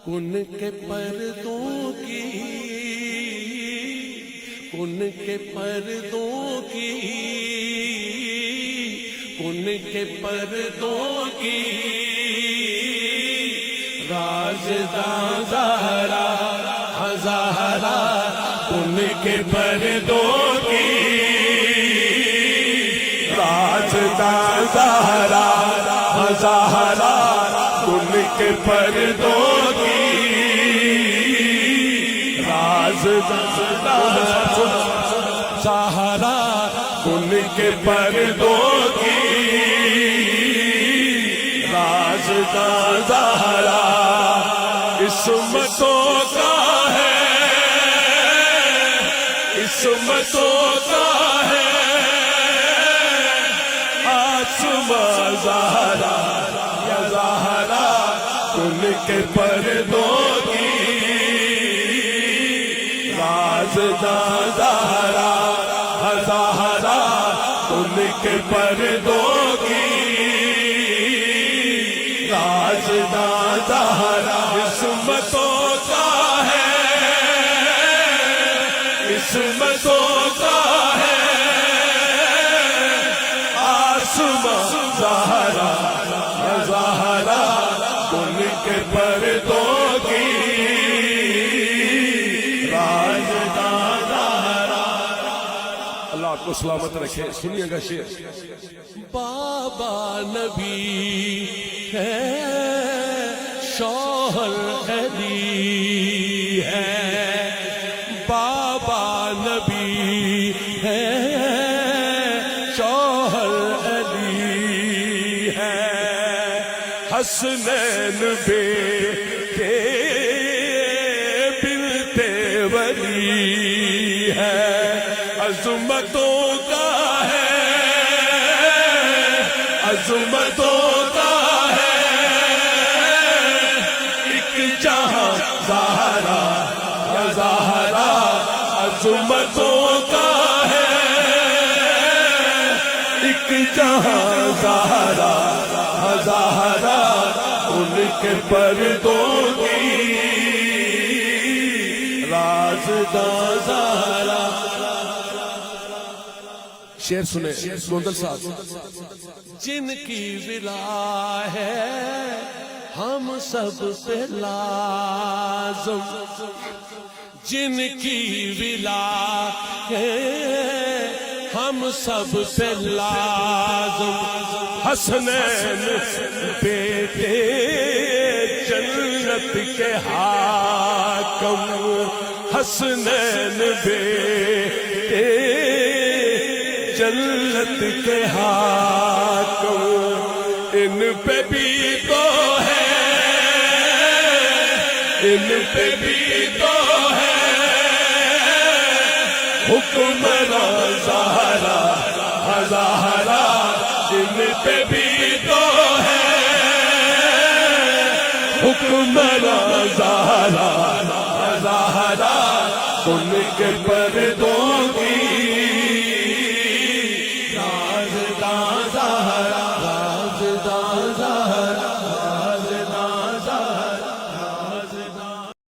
کن کے پردوں کی، کن کے پردوں کی، کن کے پردوں کی رازداں زہرا زہرا، کن کے پردوں کی رازداں زہرا زہرا، کن کے پردوں کی رازداں زہرا، کن کے پردوں کی رازداں زہرا، عصمتوں کا ہے، عصمتوں کا ہے آسماں زہرا یا زہرا، کن کے پردوں کی رازداں زہرا زہرا، کن کے پردوں کی رازداں زہرا، عصمتوں کا ہے، عصمتوں کا ہے آسماں زہرا زہرا، کن کے پردوں کی رازداں زہرا۔ اللہ آپ کو سلامت رکھے۔ سنیے گا شعر، بابا نبی ہے، شوہر علی ہے، بابا نبی ہے، شوہر علی ہے، حسنین بیٹے بنت ولی ہے، عظمتوں کا ہے، عظمتوں کا ہے ایک جہاں زہرا یا زہرا، عظمتوں کا ہے ایک جہاں زہرا زہرا، ان کے پردوں کی رازداں زہرا۔ شعر سنیں گوندل صاحب، جن کی ولا ہے ہم سب پہ لازم، جن کی ولا ہے ہم سب پہ لازم، حسنین بیٹے جنت کے حاکم، حسنین بیٹے جنت کے حاکم، ان پہ بھی تو ہے، ان پہ بھی تو ہے حکمراں زہرا زہرا، ان پہ بھی تو ہے حکمراں زہرا زہرا، ان کے پردوں